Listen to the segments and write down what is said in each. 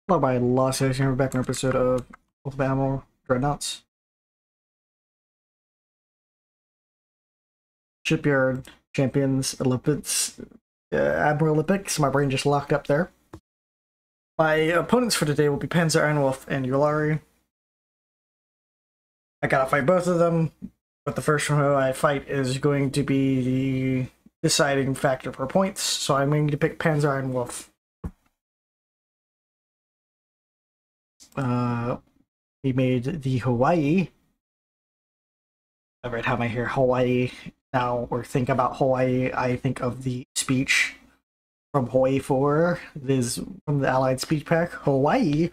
Hello, my Lost Guys here. We're back in an episode of Admiral Dreadnoughts. Shipyard Champions Olympics. Admiral Olympics. My brain just locked up there. My opponents for today will be Panzer Einwolf and Yulari. I gotta fight both of them, but the first one I fight is going to be the deciding factor for points, so I'm going to pick Panzer Einwolf. He made the Hawaii. Every time I hear Hawaii now or think about Hawaii, I think of the speech from Hawaii 4. This is from the Allied speech pack. Hawaii.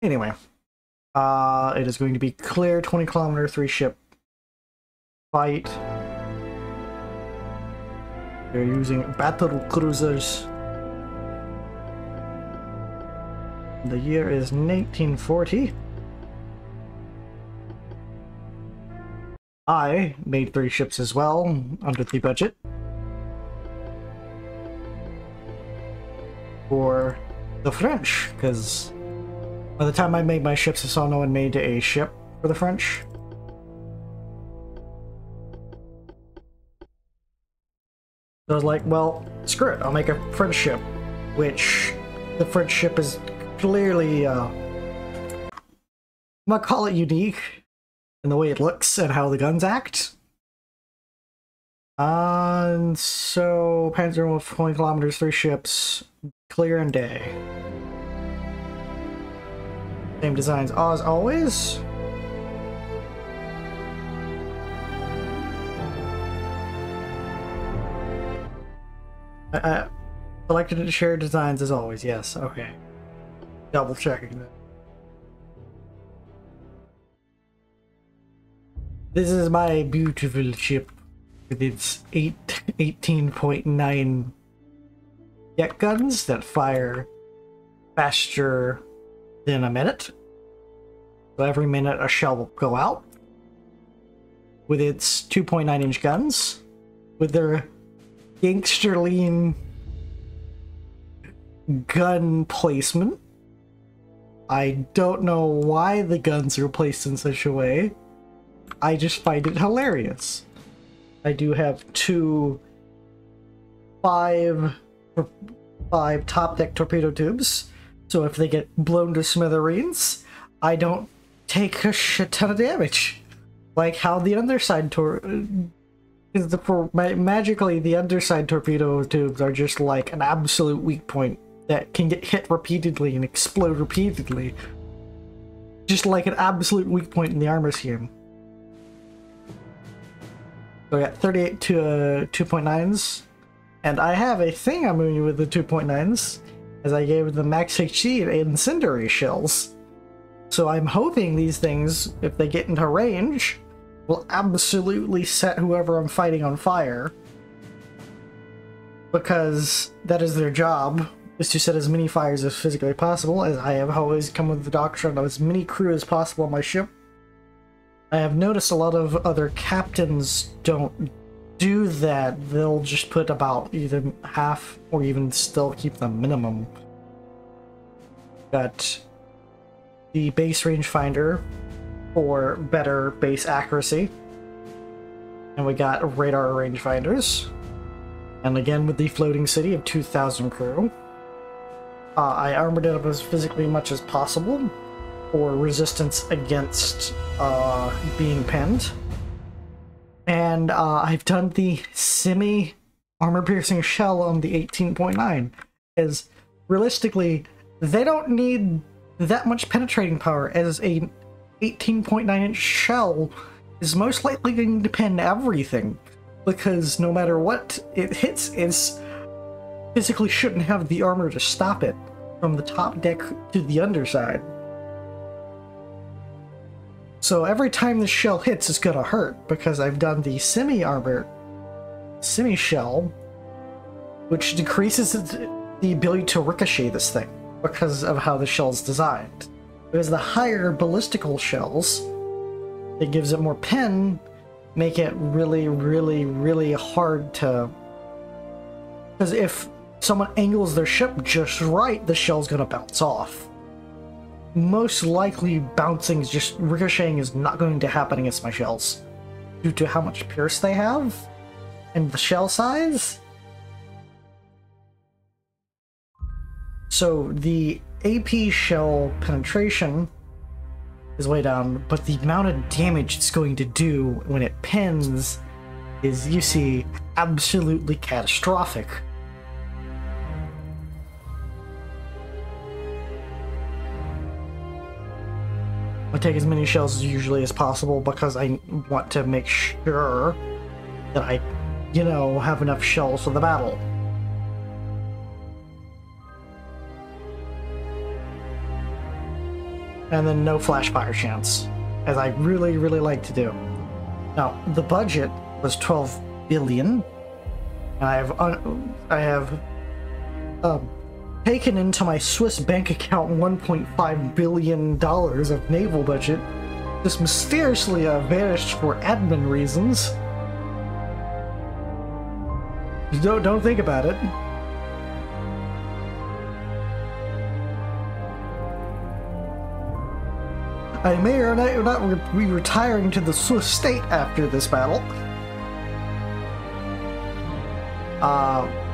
Anyway, it is going to be clear 20-kilometer 3-ship fight. They're using battle cruisers. The year is 1940. I made 3 ships as well, under the budget. For the French, because by the time I made my ships, I saw no one made a ship for the French. So I was like, well, screw it, I'll make a French ship, which the French ship is clearly, I'm gonna call it unique in the way it looks and how the guns act. And so, Panzer Wolf, 20 kilometers, 3 ships, clear and day. Same designs as always. I selected to share designs as always, yes, okay. Double checking that. This is my beautiful ship with its 18.9 jet guns that fire faster than a minute. So every minute a shell will go out. With its 2.9-inch guns, with their gangster lean gun placement. I don't know why the guns are placed in such a way. I just find it hilarious. I do have 5 top deck torpedo tubes, so if they get blown to smithereens, I don't take a shit ton of damage. Like how the underside magically the underside torpedo tubes are just like an absolute weak point that can get hit repeatedly and explode repeatedly. Just like an absolute weak point in the armor scheme. So I got 38 to 2.9s, and I have a thing I'm moving with the 2.9s, as I gave the max HC and incendiary shells. So I'm hoping these things, if they get into range, will absolutely set whoever I'm fighting on fire. Because that is their job, is to set as many fires as physically possible, as I have always come with the doctrine of as many crew as possible on my ship. I have noticed a lot of other captains don't do that. They'll just put about either half or even still keep the minimum. Got the base rangefinder for better base accuracy. And we got radar rangefinders. And again with the floating city of 2,000 crew. I armored it up as physically much as possible for resistance against being pinned. And I've done the semi-armor-piercing shell on the 18.9, as realistically, they don't need that much penetrating power, as a 18.9-inch shell is most likely going to pin everything, because no matter what it hits, it physically shouldn't have the armor to stop it from the top deck to the underside. So every time the shell hits, it's gonna hurt, because I've done the semi-shell, which decreases the ability to ricochet this thing, because of how the shell's designed. Because the higher ballistical shells, it gives it more pin, make it really, really, really hard to... Because if someone angles their ship just right, the shell's gonna bounce off. most likely bouncing, just ricocheting, is not going to happen against my shells due to how much pierce they have and the shell size. So the AP shell penetration is way down, but the amount of damage it's going to do when it pins is, you see, absolutely catastrophic. I take as many shells as usually as possible because I want to make sure that I, you know, have enough shells for the battle. And then no flash fire chance, as I really, really like to do. Now, the budget was 12 billion, and I have taken into my Swiss bank account $1.5 billion of naval budget. Just mysteriously vanished for admin reasons. Don't think about it. I may or may not be retiring to the Swiss state after this battle.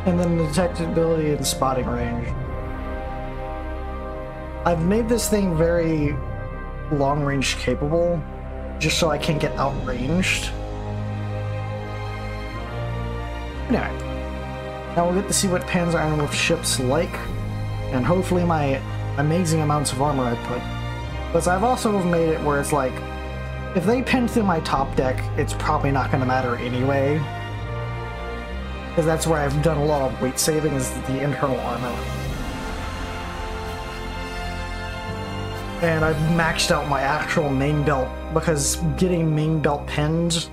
And then detectability and spotting range. I've made this thing very long-range capable, just so I can get outranged. Anyway, now we'll get to see what Panzer Iron Wolf ship's like, and hopefully my amazing amounts of armor I put. Because I've also made it where it's like, if they pin through my top deck, it's probably not going to matter anyway. Because that's where I've done a lot of weight saving, is the internal armor. And I've maxed out my actual main belt, because getting main belt pinned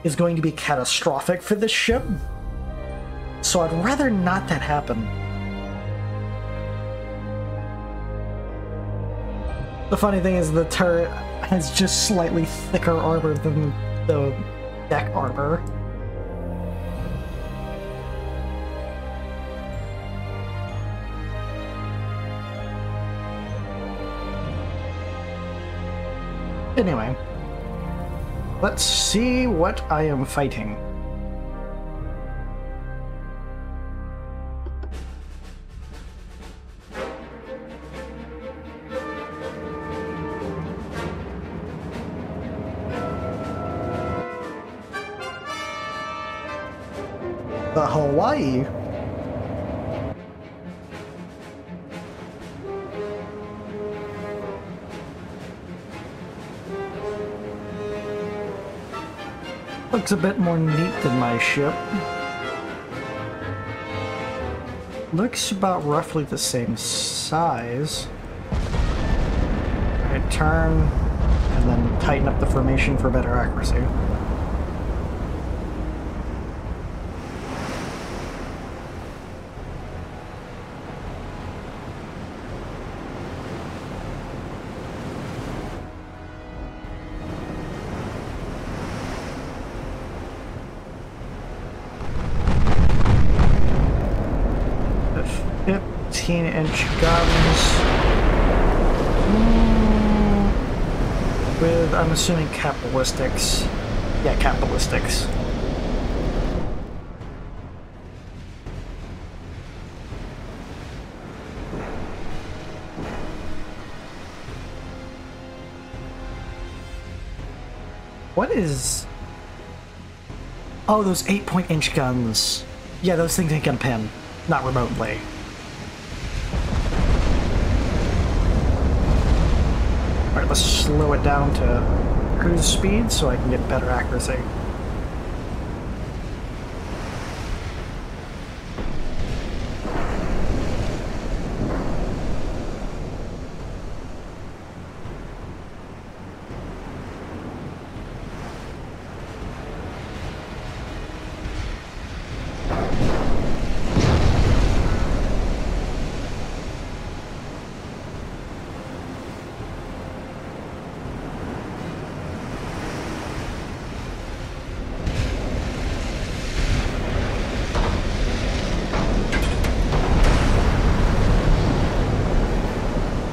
is going to be catastrophic for this ship. So I'd rather not that happen. The funny thing is the turret has just slightly thicker armor than the deck armor. Anyway, let's see what I am fighting. The Hawaii. Looks a bit more neat than my ship. Looks about roughly the same size. Alright, turn, and then tighten up the formation for better accuracy. The 15-inch guns with, I'm assuming, capitalistics. Yeah, capitalistics. What is... Oh, those 8-point-inch guns. Yeah, those things ain't gonna pin. Not remotely. Alright, let's slow it down to cruise speed so I can get better accuracy.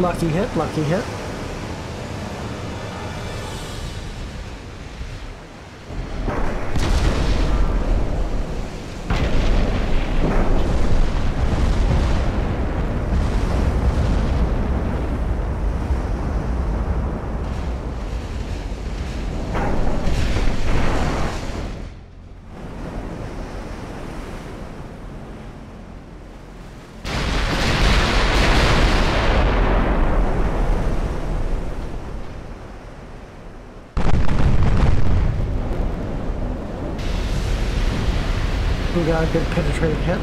Lucky hit, lucky hit. We got a good penetrating hit.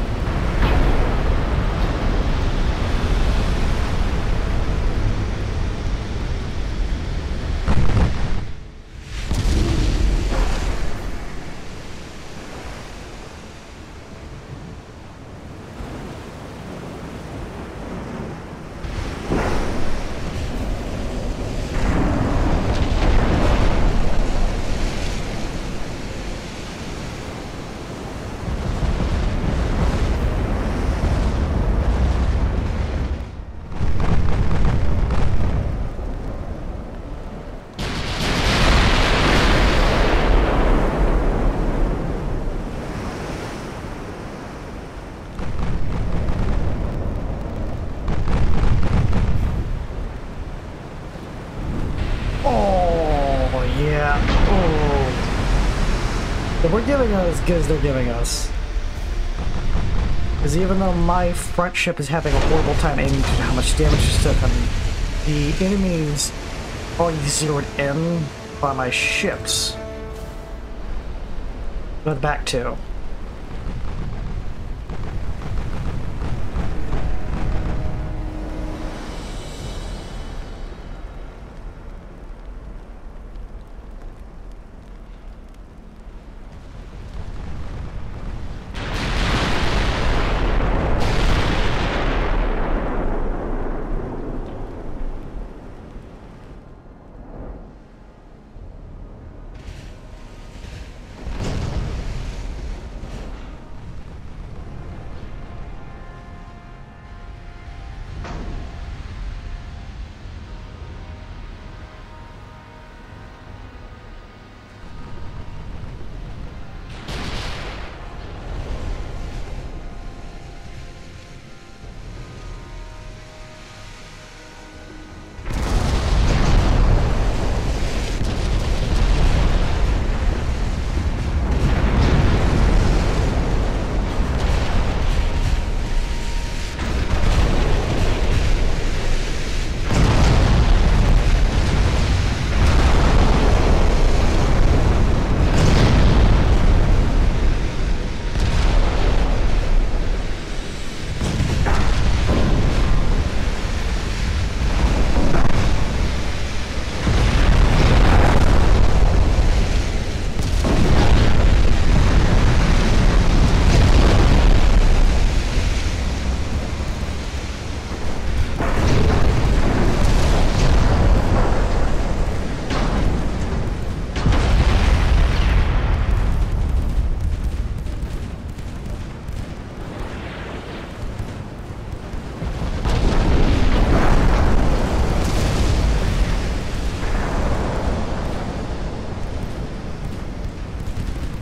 We're giving us as good as they're giving us. Because even though my front ship is having a horrible time aiming to how much damage is took, the enemies already zeroed in by my ships. Go back to.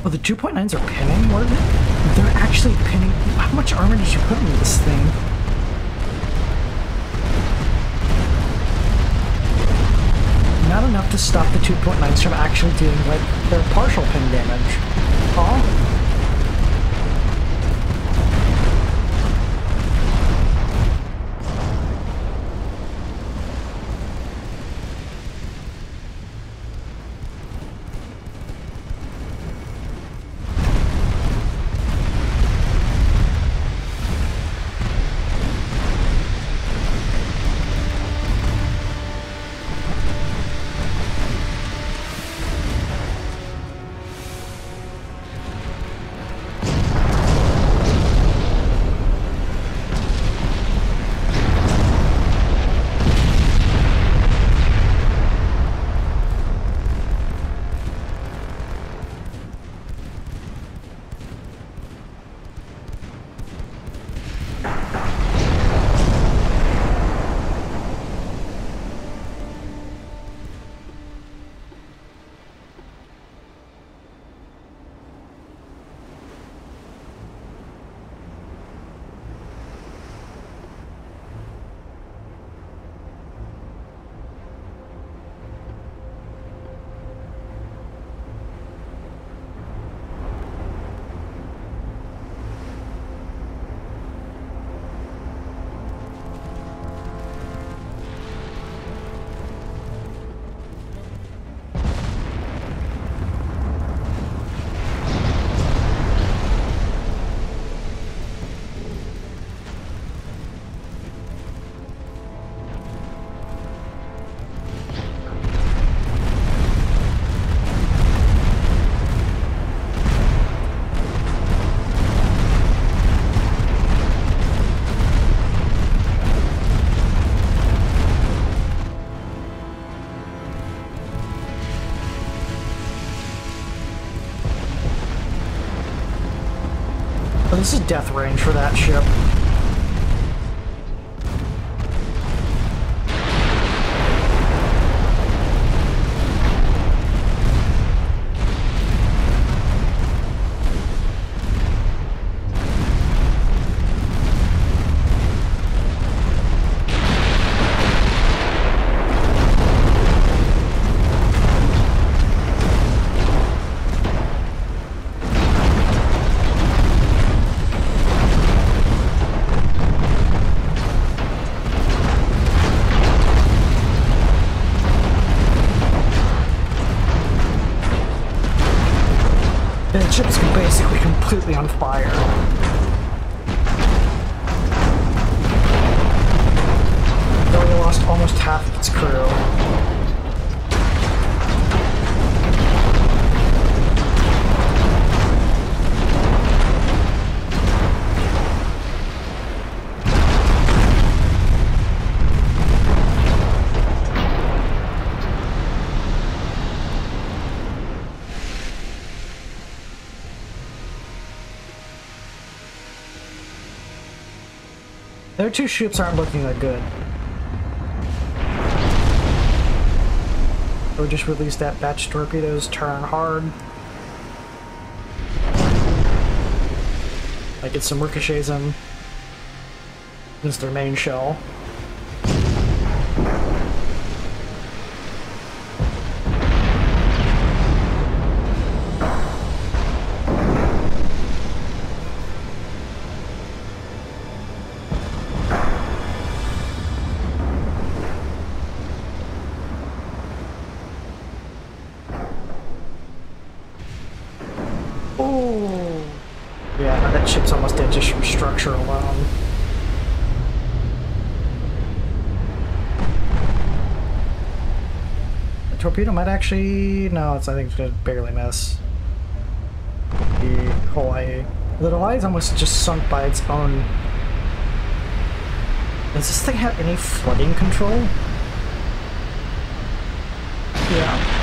Oh, the 2.9s are pinning? What? They're actually pinning. How much armor did you put into this thing? Not enough to stop the 2.9s from actually doing, like, their partial pin damage. Oh. this is death range for that ship. The ship is basically completely on fire. Though we lost almost half of its crew. Their two ships aren't looking that good. So we just released that batch of torpedoes, turn hard. I get some ricochets in against their main shell. Yeah, that ship's almost dead just from structure alone. The torpedo might actually... No, I think it's gonna barely miss. The Hawaii. The Hawaii's almost just sunk by its own... Does this thing have any flooding control? Yeah.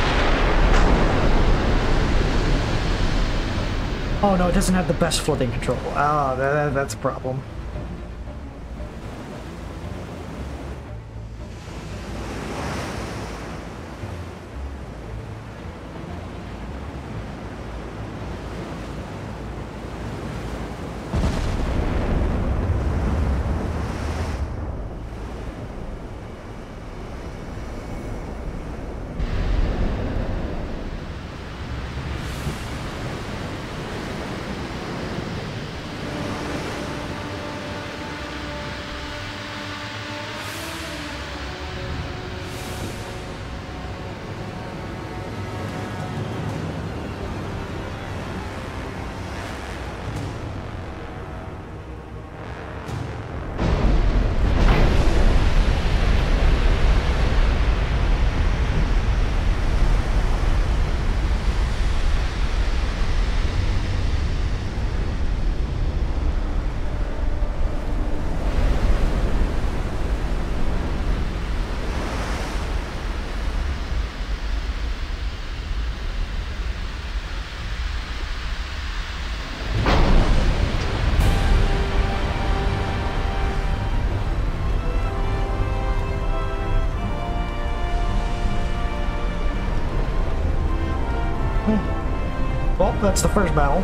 Oh no, it doesn't have the best flooding control. Ah, that's a problem. Well, that's the first battle.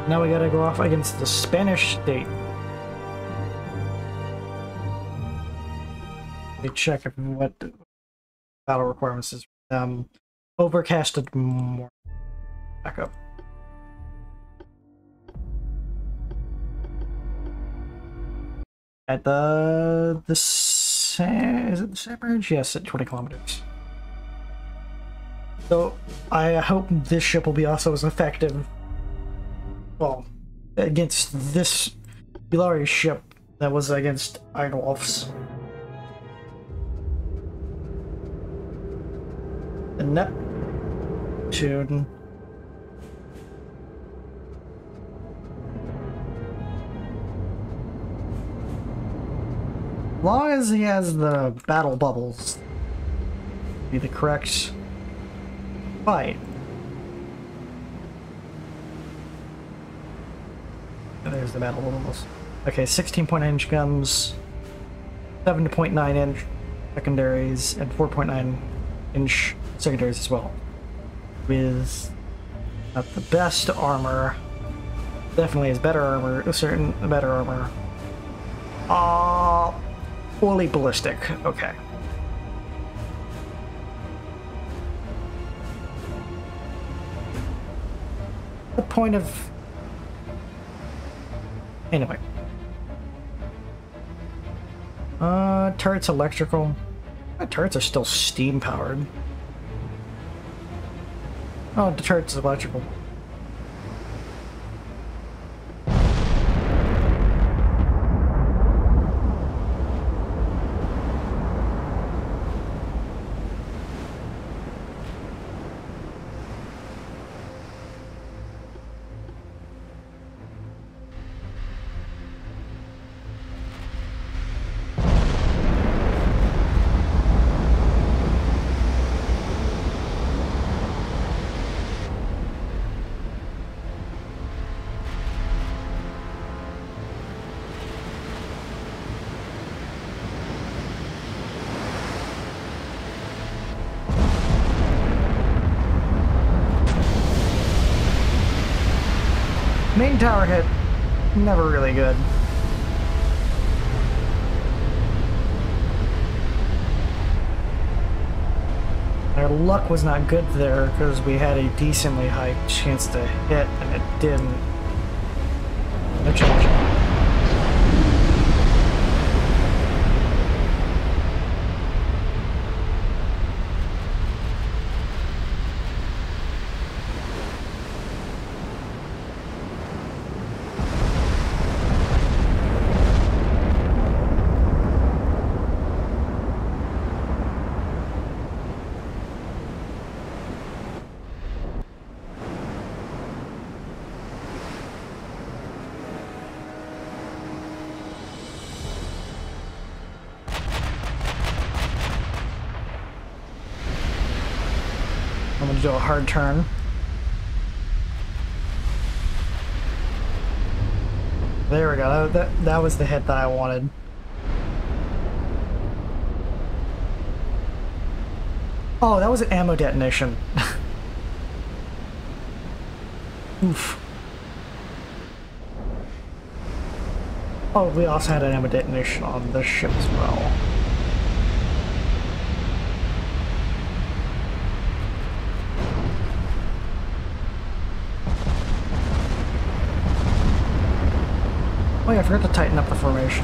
Now we gotta go off against the Spanish state. Let me check what the battle requirements is. Overcasted more. Back up. At is it the same range? Yes, at 20 kilometers. So I hope this ship will be also as effective, well, against this Belarus ship that was against Eidolf's. The Neptune. As long as he has the battle bubbles, be the correct fight. there's the battle levels. Okay, 16.9-inch guns, 7.9-inch secondaries, and 4.9-inch secondaries as well. With not the best armor, definitely has better armor, better armor. Fully ballistic, okay. The point of... Anyway. Turret's electrical. My turrets are still steam powered. Oh, the turret's electrical. Main tower hit, never really good. Our luck was not good there because we had a decently high chance to hit and it didn't. No challenge. I'm going to do a hard turn. There we go. That was the hit that I wanted. Oh, that was an ammo detonation. Oof. Oh, we also had an ammo detonation on the ship as well. Oh yeah, I forgot to tighten up the formation.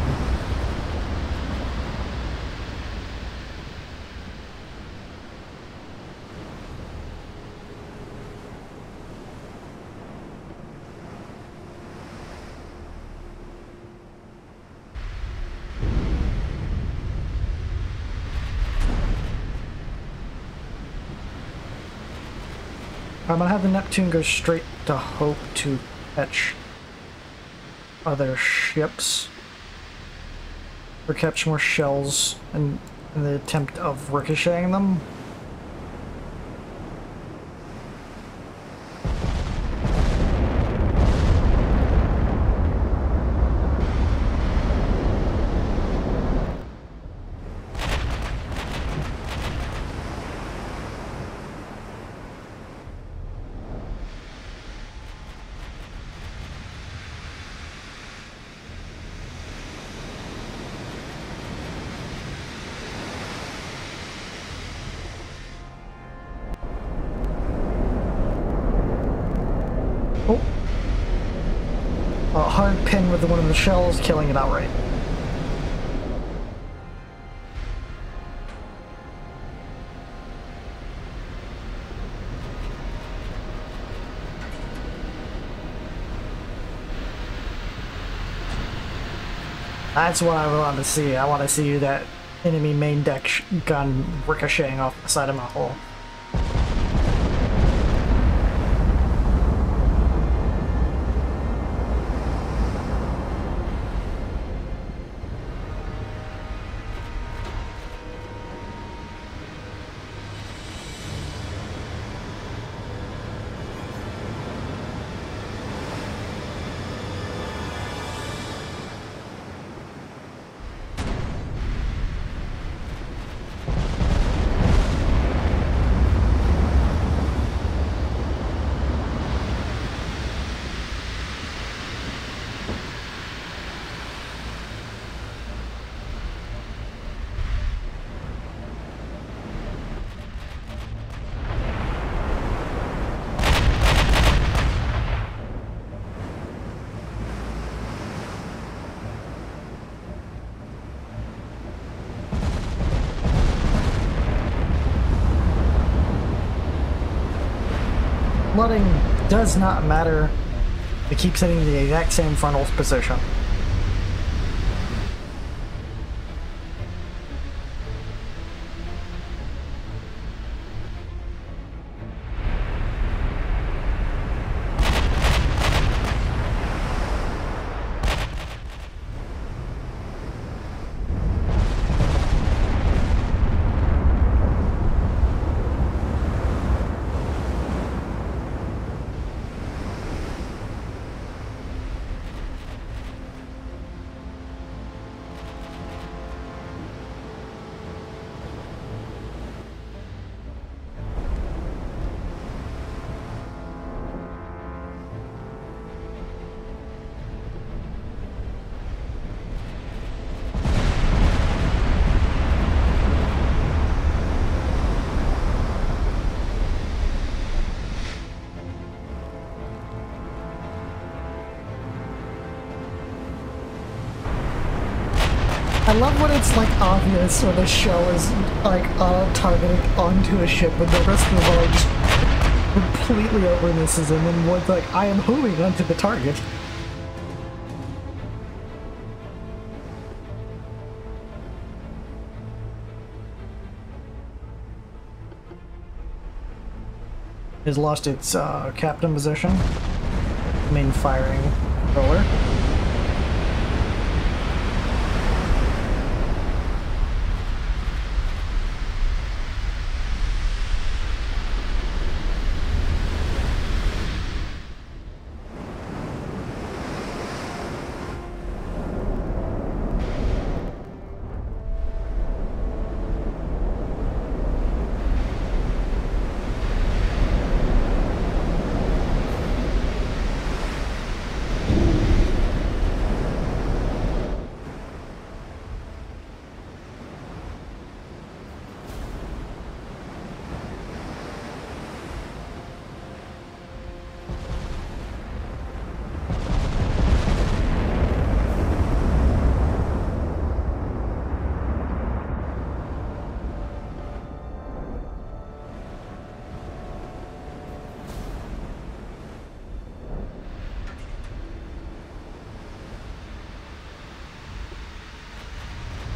I'm gonna have the Neptune go straight to Hope to catch other ships or catch more shells in the attempt of ricocheting them. A hard pin with one of the shells, killing it outright. That's what I want to see. I want to see that enemy main deck gun ricocheting off the side of my hull. flooding does not matter. It keeps hitting the exact same frontal position. I love when it's like obvious when a shell is like targeting onto a ship when the rest of the world just completely overmisses and then one's like, I am homing onto the target. Has lost its captain position, main firing controller.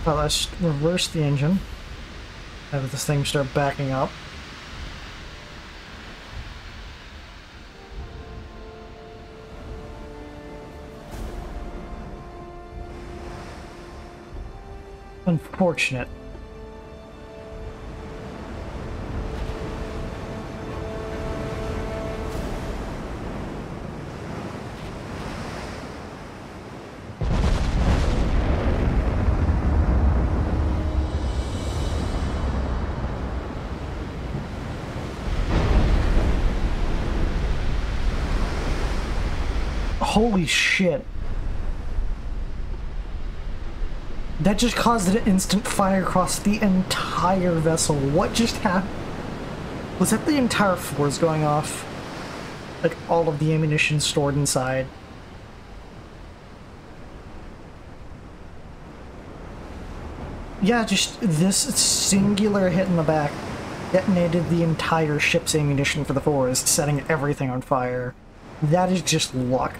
Well, let's reverse the engine. Have this thing start backing up. Unfortunate. Holy shit. That just caused an instant fire across the entire vessel. What just happened? Was that the entire force going off? Like all of the ammunition stored inside? Yeah, just this singular hit in the back detonated the entire ship's ammunition for the forest, setting everything on fire. That is just luck.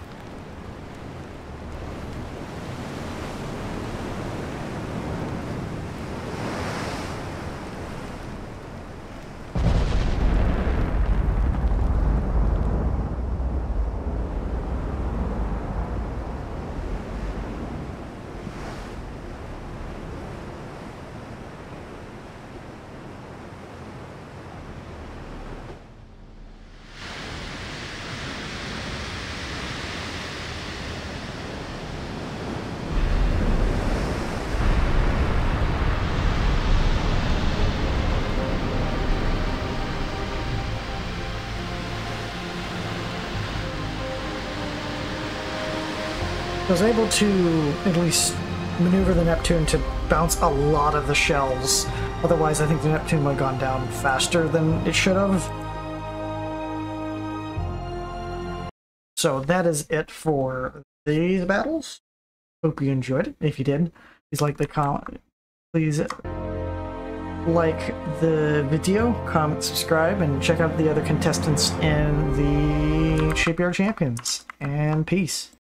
I was able to at least maneuver the Neptune to bounce a lot of the shells. Otherwise, I think the Neptune would have gone down faster than it should have. So that is it for these battles. Hope you enjoyed it. If you did, please like the comment. Please like the video, comment, subscribe, and check out the other contestants in the Shipyard Champions. And peace.